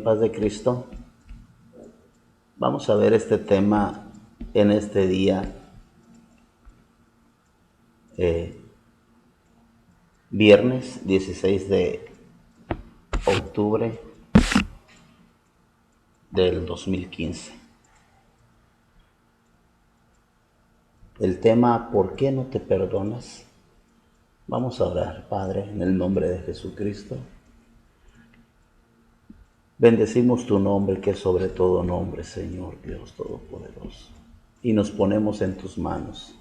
Paz de Cristo. Vamos a ver este tema en este día, viernes 16 de octubre del 2015. El tema, ¿por qué no te perdonas? Vamos a orar. Padre, en el nombre de Jesucristo. Bendecimos tu nombre, que es sobre todo nombre, Señor Dios Todopoderoso. Y nos ponemos en tus manos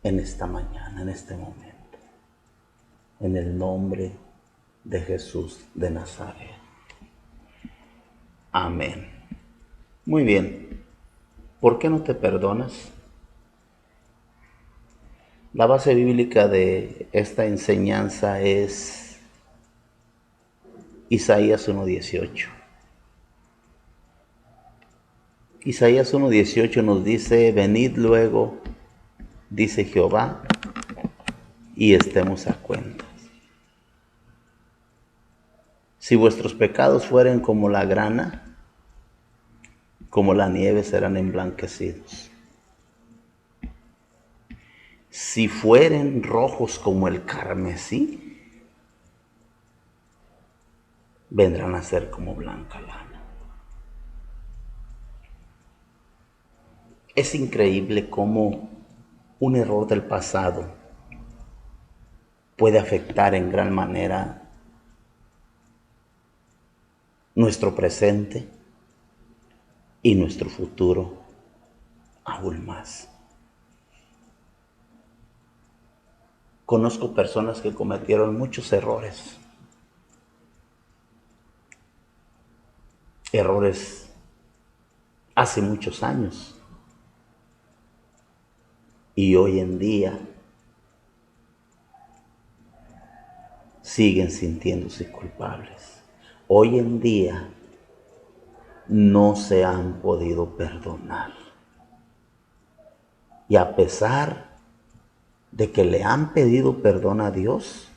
en esta mañana, en este momento, en el nombre de Jesús de Nazaret. Amén. Muy bien. ¿Por qué no te perdonas? La base bíblica de esta enseñanza es Isaías 1:18. Isaías 1:18 nos dice: venid luego, dice Jehová, y estemos a cuentas. Si vuestros pecados fueren como la grana, como la nieve serán emblanquecidos. Si fueren rojos como el carmesí, vendrán a ser como blanca lana. Es increíble cómo un error del pasado puede afectar en gran manera nuestro presente y nuestro futuro aún más. Conozco personas que cometieron muchos errores hace muchos años, y hoy en día siguen sintiéndose culpables. Hoy en día no se han podido perdonar. Y a pesar de que le han pedido perdón a Dios,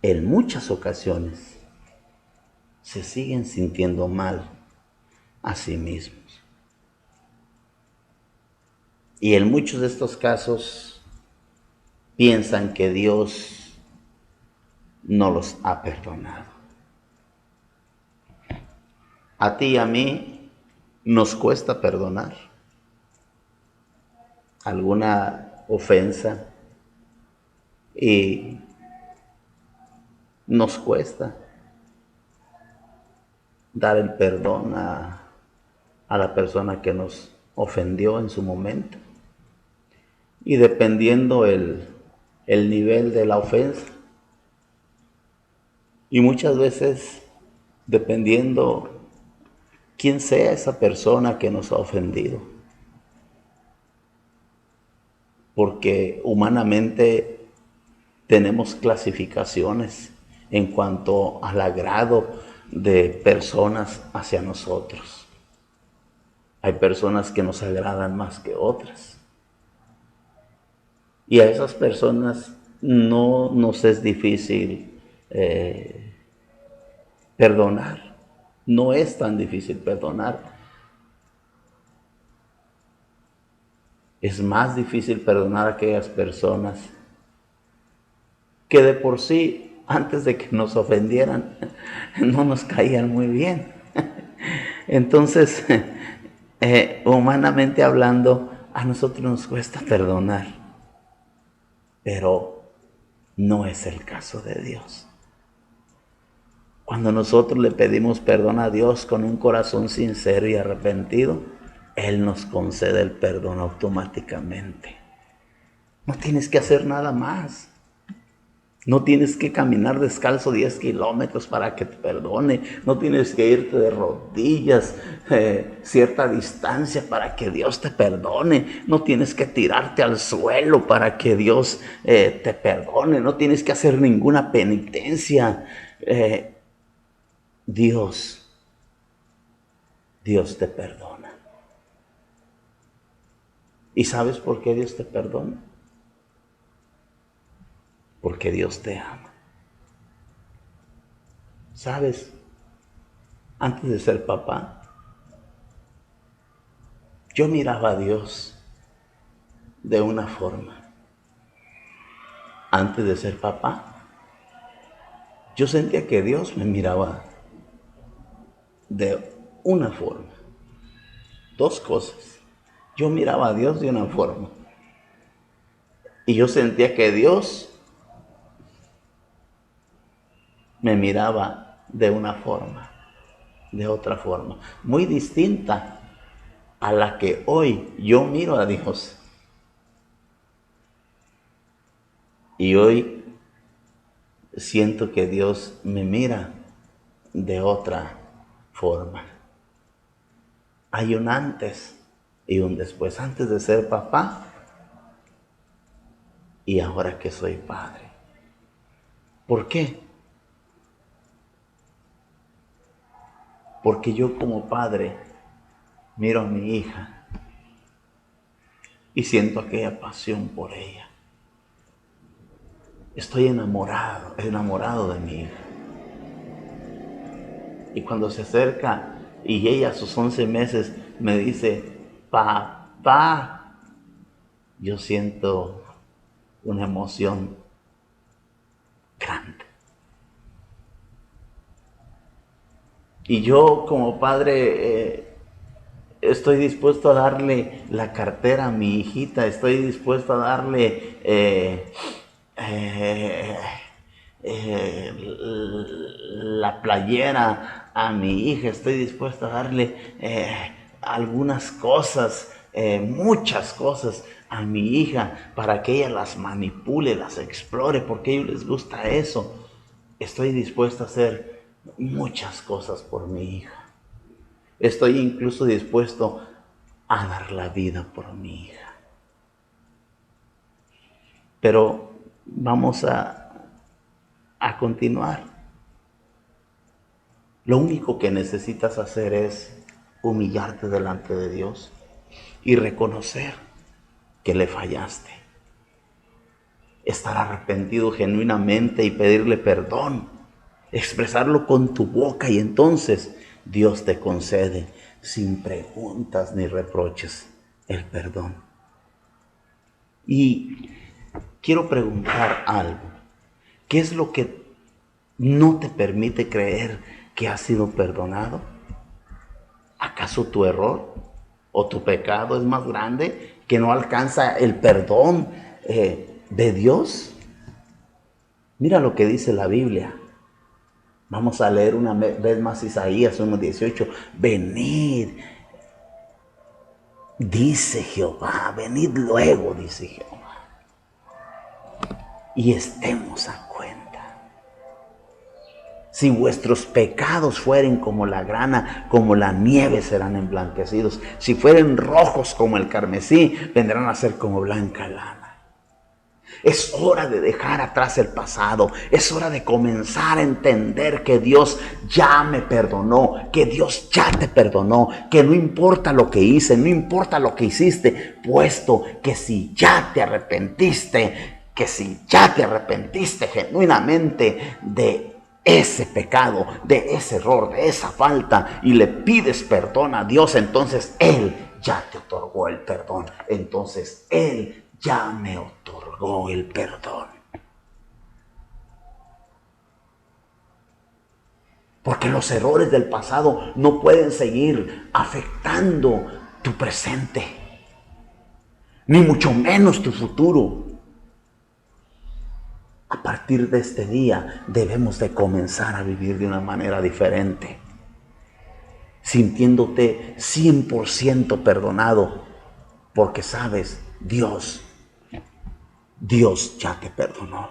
en muchas ocasiones se siguen sintiendo mal a sí mismos. Y en muchos de estos casos piensan que Dios no los ha perdonado. A ti y a mí nos cuesta perdonar alguna ofensa y nos cuesta dar el perdón a la persona que nos ofendió en su momento. Y dependiendo el nivel de la ofensa, y muchas veces dependiendo quién sea esa persona que nos ha ofendido, porque humanamente tenemos clasificaciones en cuanto al agrado de personas hacia nosotros. Hay personas que nos agradan más que otras. Y a esas personas no nos es difícil perdonar. No es tan difícil perdonar. Es más difícil perdonar a aquellas personas que de por sí, antes de que nos ofendieran, no nos caían muy bien. Entonces, humanamente hablando, a nosotros nos cuesta perdonar, pero no es el caso de Dios. Cuando nosotros le pedimos perdón a Dios con un corazón sincero y arrepentido, Él nos concede el perdón automáticamente. No tienes que hacer nada más. No tienes que caminar descalzo 10 kilómetros para que te perdone. No tienes que irte de rodillas cierta distancia para que Dios te perdone. No tienes que tirarte al suelo para que Dios te perdone. No tienes que hacer ninguna penitencia. Dios te perdona. ¿Y sabes por qué Dios te perdona? Porque Dios te ama. ¿Sabes? Antes de ser papá, yo miraba a Dios de una forma. Antes de ser papá, yo sentía que Dios me miraba de una forma. Dos cosas. Yo miraba a Dios de una forma. Y yo sentía que Dios me miraba de una forma, de otra forma, muy distinta a la que hoy yo miro a Dios. Y hoy siento que Dios me mira de otra forma. Hay un antes y un después. Antes de ser papá y ahora que soy padre. ¿Por qué? Porque yo como padre miro a mi hija y siento aquella pasión por ella. Estoy enamorado de mi hija. Y cuando se acerca y ella a sus 11 meses me dice, papá, yo siento una emoción grande. Y yo como padre estoy dispuesto a darle la cartera a mi hijita, estoy dispuesto a darle la playera a mi hija, estoy dispuesto a darle algunas cosas, muchas cosas a mi hija para que ella las manipule, las explore, porque a ellos les gusta eso. Estoy dispuesto a hacer muchas cosas por mi hija. Estoy incluso dispuesto a dar la vida por mi hija. Pero vamos a continuar. Lo único que necesitas hacer es humillarte delante de Dios y reconocer que le fallaste. Estar arrepentido genuinamente y pedirle perdón. Expresarlo con tu boca y entonces Dios te concede sin preguntas ni reproches el perdón. Y quiero preguntar algo. ¿Qué es lo que no te permite creer que has sido perdonado? ¿Acaso tu error o tu pecado es más grande que no alcanza el perdón de Dios? Mira lo que dice la Biblia. Vamos a leer una vez más Isaías 1:18. Venid, dice Jehová, venid luego, dice Jehová, y estemos a cuenta. Si vuestros pecados fueren como la grana, como la nieve serán emblanquecidos. Si fueren rojos como el carmesí, vendrán a ser como blanca lana. Es hora de dejar atrás el pasado. Es hora de comenzar a entender que Dios ya me perdonó, que Dios ya te perdonó, que no importa lo que hice, no importa lo que hiciste, puesto que si ya te arrepentiste, genuinamente de ese pecado, de ese error, de esa falta, y le pides perdón a Dios, entonces Él ya te otorgó el perdón. Entonces Él ya me otorgó el perdón. Porque los errores del pasado no pueden seguir afectando tu presente, ni mucho menos tu futuro. A partir de este día debemos de comenzar a vivir de una manera diferente, sintiéndote 100% perdonado, porque sabes, Dios ya te perdonó.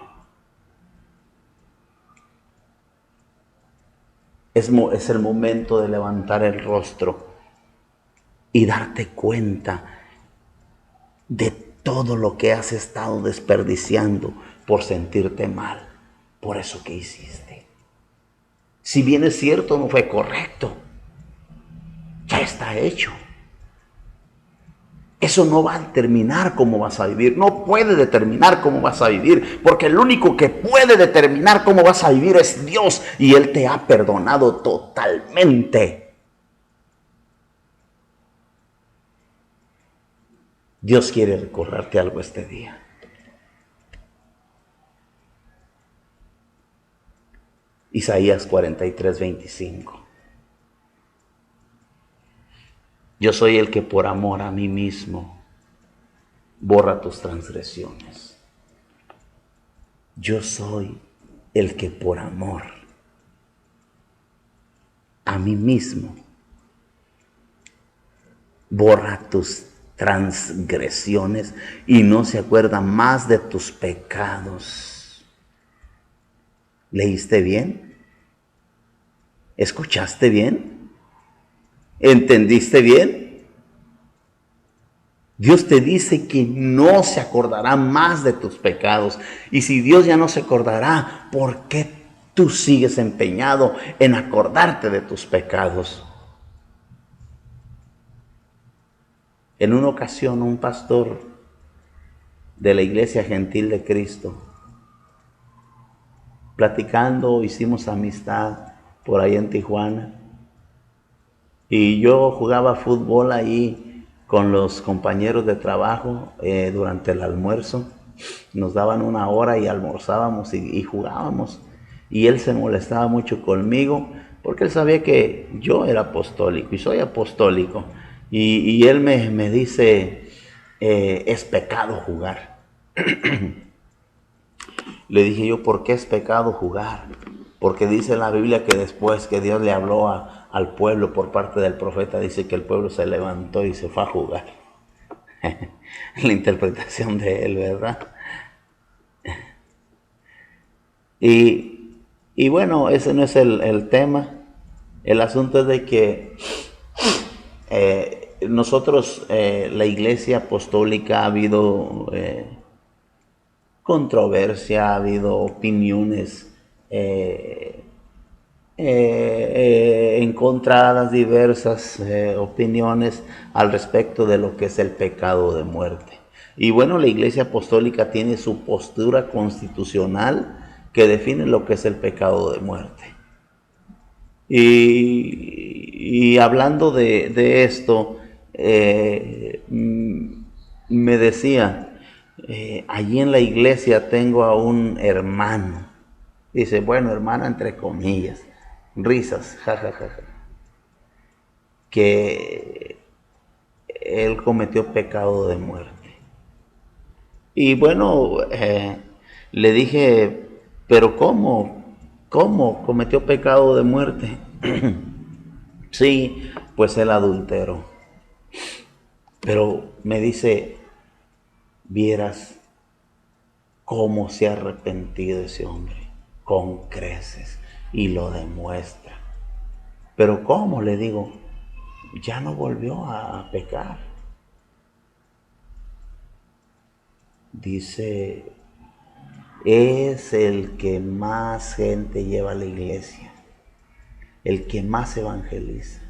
Es el momento de levantar el rostro y darte cuenta de todo lo que has estado desperdiciando por sentirte mal por eso que hiciste. Si bien es cierto, no fue correcto, ya está hecho. Eso no va a determinar cómo vas a vivir, no puede determinar cómo vas a vivir, porque el único que puede determinar cómo vas a vivir es Dios, y Él te ha perdonado totalmente. Dios quiere recordarte algo este día. Isaías 43:25. Yo soy el que por amor a mí mismo borra tus transgresiones. Yo soy el que por amor a mí mismo borra tus transgresiones y no se acuerda más de tus pecados. ¿Leíste bien? ¿Escuchaste bien? ¿Entendiste bien? Dios te dice que no se acordará más de tus pecados. Y si Dios ya no se acordará, ¿por qué tú sigues empeñado en acordarte de tus pecados? En una ocasión, un pastor de la Iglesia Gentil de Cristo, platicando, hicimos amistad por ahí en Tijuana, y yo jugaba fútbol ahí con los compañeros de trabajo durante el almuerzo. Nos daban una hora y almorzábamos y jugábamos. Y él se molestaba mucho conmigo porque él sabía que yo era apostólico y soy apostólico. Y él me dice, es pecado jugar. Le dije yo, ¿por qué es pecado jugar? Porque dice la Biblia que después que Dios le habló al pueblo por parte del profeta, dice que el pueblo se levantó y se fue a jugar. La interpretación de él, ¿verdad? Y bueno, ese no es el tema. El asunto es de que nosotros, la Iglesia Apostólica, ha habido controversia, ha habido opiniones encontradas, diversas opiniones al respecto de lo que es el pecado de muerte. Y bueno, la Iglesia Apostólica tiene su postura constitucional que define lo que es el pecado de muerte. Y hablando de esto, me decía, allí en la iglesia tengo a un hermano. Dice, bueno, hermana entre comillas, risas, jajaja, que él cometió pecado de muerte. Y bueno, le dije, pero ¿cómo? ¿Cómo cometió pecado de muerte? Sí, pues él adulteró. Pero me dice, vieras cómo se ha arrepentido ese hombre, con creces, y lo demuestra. Pero ¿cómo? Le digo, ya no volvió a pecar. Dice, es el que más gente lleva a la iglesia, el que más evangeliza,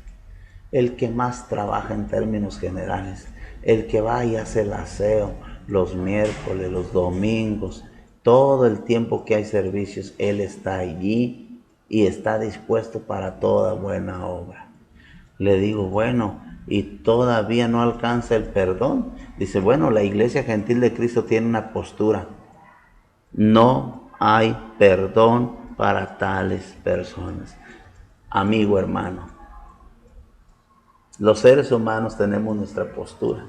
el que más trabaja en términos generales, el que va y hace el aseo los miércoles, los domingos, todo el tiempo que hay servicios, él está allí y está dispuesto para toda buena obra. Le digo, bueno, ¿y todavía no alcanza el perdón? Dice, bueno, la Iglesia Gentil de Cristo tiene una postura. No hay perdón para tales personas. Amigo, hermano, los seres humanos tenemos nuestra postura.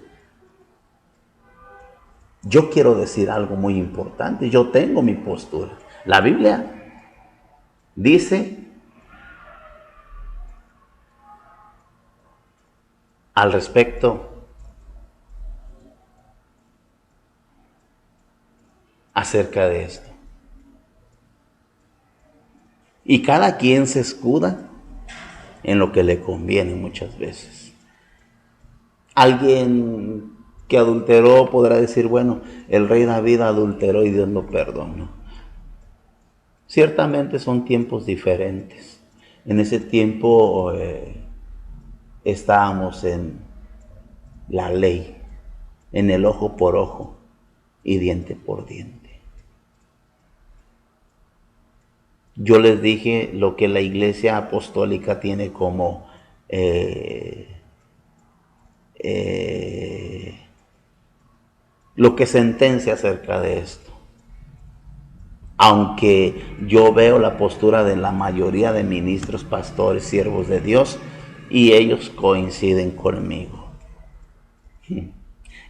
Yo quiero decir algo muy importante. Yo tengo mi postura. La Biblia dice al respecto acerca de esto. Y cada quien se escuda en lo que le conviene muchas veces. Alguien que adulteró podrá decir, bueno, el rey David adulteró y Dios lo perdonó. Ciertamente son tiempos diferentes. En ese tiempo estábamos en la ley. en el ojo por ojo y diente por diente. Yo les dije lo que la Iglesia Apostólica tiene como lo que sentencia acerca de esto. Aunque yo veo la postura de la mayoría de ministros, pastores, siervos de Dios, y ellos coinciden conmigo.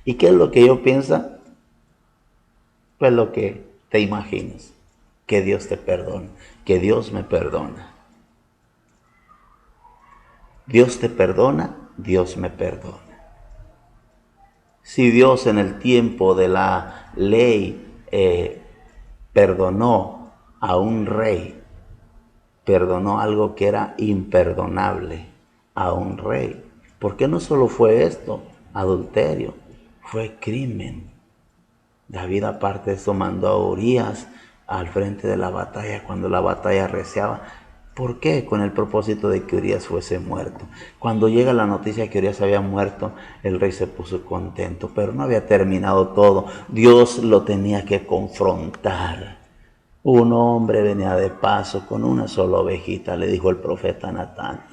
¿Y qué es lo que yo pienso? Pues lo que te imaginas, que Dios te perdona, que Dios me perdona. Dios te perdona, Dios me perdona. Si Dios en el tiempo de la ley perdonó a un rey, perdonó algo que era imperdonable a un rey. Porque no solo fue esto, adulterio, fue crimen. David, aparte de eso, mandó a Urías al frente de la batalla cuando la batalla arreciaba. ¿Por qué? Con el propósito de que Urías fuese muerto. Cuando llega la noticia de que Urías había muerto, el rey se puso contento, pero no había terminado todo. Dios lo tenía que confrontar. Un hombre venía de paso con una sola ovejita, le dijo el profeta Natán.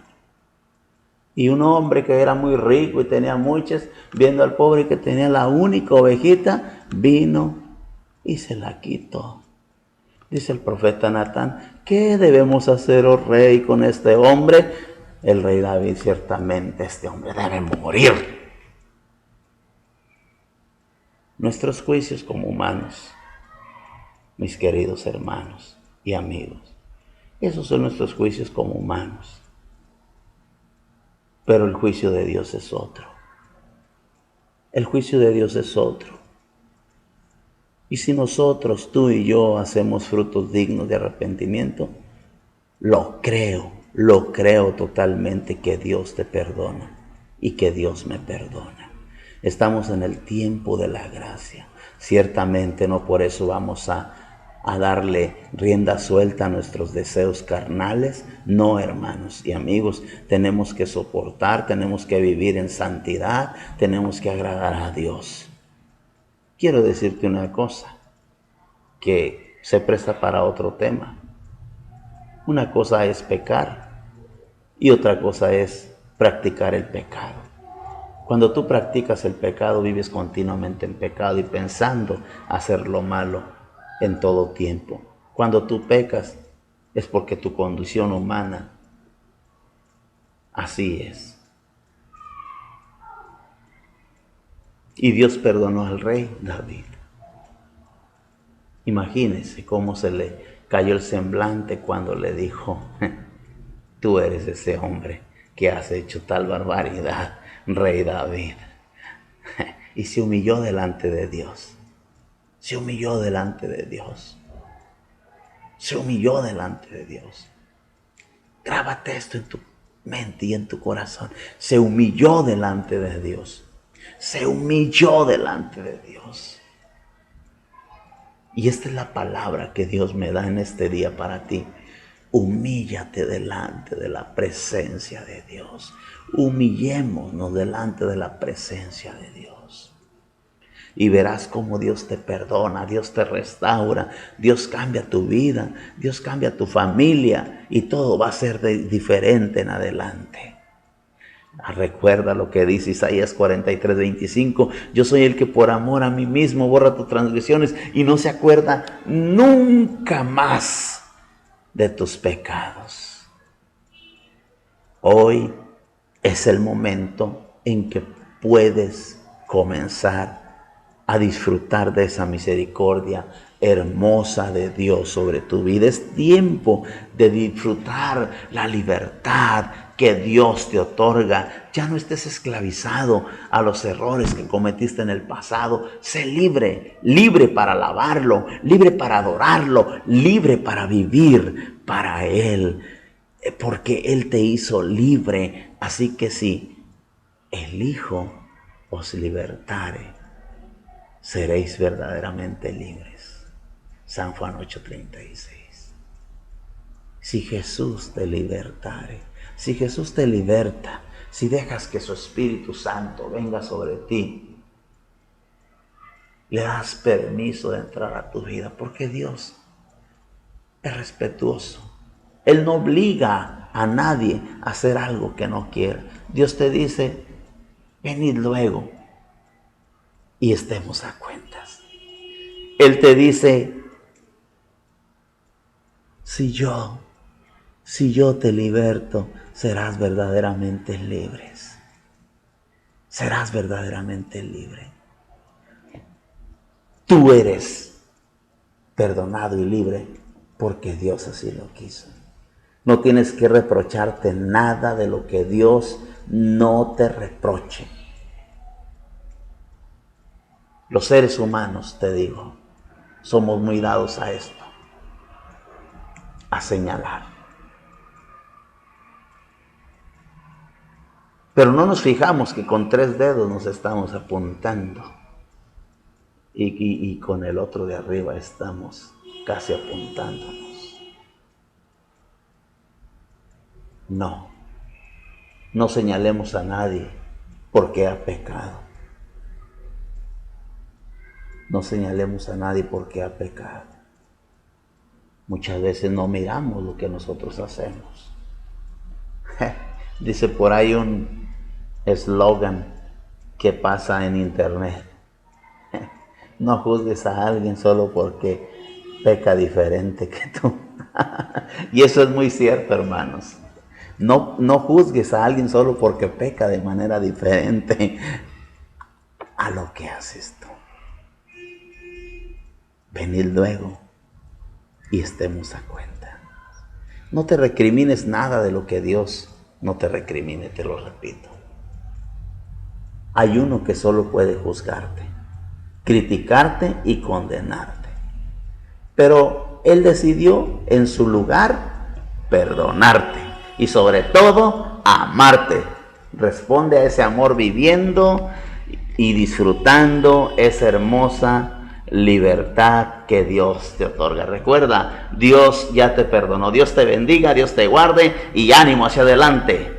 Y un hombre que era muy rico y tenía muchas, viendo al pobre que tenía la única ovejita, vino y se la quitó. Dice el profeta Natán, ¿qué debemos hacer, oh rey, con este hombre? El rey David, ciertamente este hombre debe morir. Nuestros juicios como humanos, mis queridos hermanos y amigos, esos son nuestros juicios como humanos. Pero el juicio de Dios es otro. El juicio de Dios es otro. Y si nosotros, tú y yo, hacemos frutos dignos de arrepentimiento, lo creo totalmente que Dios te perdona y que Dios me perdona. Estamos en el tiempo de la gracia. Ciertamente no por eso vamos a darle rienda suelta a nuestros deseos carnales. No, hermanos y amigos, tenemos que soportar, tenemos que vivir en santidad, tenemos que agradar a Dios. Quiero decirte una cosa que se presta para otro tema. Una cosa es pecar y otra cosa es practicar el pecado. Cuando tú practicas el pecado, vives continuamente en pecado y pensando hacer lo malo en todo tiempo. Cuando tú pecas, es porque tu condición humana así es. Y Dios perdonó al rey David. Imagínense cómo se le cayó el semblante cuando le dijo, tú eres ese hombre que has hecho tal barbaridad, rey David. Y se humilló delante de Dios. Se humilló delante de Dios. Se humilló delante de Dios. Grábate esto en tu mente y en tu corazón. Se humilló delante de Dios. Se humilló delante de Dios. Y esta es la palabra que Dios me da en este día para ti. Humíllate delante de la presencia de Dios. Humillémonos delante de la presencia de Dios. Y verás cómo Dios te perdona, Dios te restaura, Dios cambia tu vida, Dios cambia tu familia y todo va a ser diferente en adelante. Recuerda lo que dice Isaías 43:25. Yo soy el que por amor a mí mismo borra tus transgresiones y no se acuerda nunca más de tus pecados. Hoy es el momento en que puedes comenzar a disfrutar de esa misericordia hermosa de Dios sobre tu vida. Es tiempo de disfrutar la libertad que Dios te otorga. Ya no estés esclavizado a los errores que cometiste en el pasado. Sé libre, libre para alabarlo, libre para adorarlo, libre para vivir para Él, porque Él te hizo libre. Así que si el Hijo os libertare, seréis verdaderamente libres. San Juan 8:36. Si Jesús te libertare, si Jesús te liberta, si dejas que su Espíritu Santo venga sobre ti, le das permiso de entrar a tu vida, porque Dios es respetuoso. Él no obliga a nadie a hacer algo que no quiere. Dios te dice, venid luego y estemos a cuentas. Él te dice, si yo te liberto, serás verdaderamente libre. Serás verdaderamente libre. Tú eres perdonado y libre porque Dios así lo quiso. No tienes que reprocharte nada de lo que Dios no te reproche. Los seres humanos, te digo, somos muy dados a esto, a señalar. Pero no nos fijamos que con 3 dedos nos estamos apuntando y con el otro de arriba estamos casi apuntándonos. No señalemos a nadie porque ha pecado. No señalemos a nadie porque ha pecado. Muchas veces no miramos lo que nosotros hacemos. Dice por ahí un eslogan que pasa en internet. No juzgues a alguien solo porque peca diferente que tú. Y eso es muy cierto, hermanos. No juzgues a alguien solo porque peca de manera diferente a lo que haces tú. Venid luego y estemos a cuenta. No te recrimines nada de lo que Dios no te recrimine, te lo repito. Hay uno que solo puede juzgarte, criticarte y condenarte. Pero Él decidió en su lugar perdonarte y sobre todo amarte. Responde a ese amor viviendo y disfrutando esa hermosa libertad que Dios te otorga. Recuerda, Dios ya te perdonó. Dios te bendiga, Dios te guarde y ánimo hacia adelante.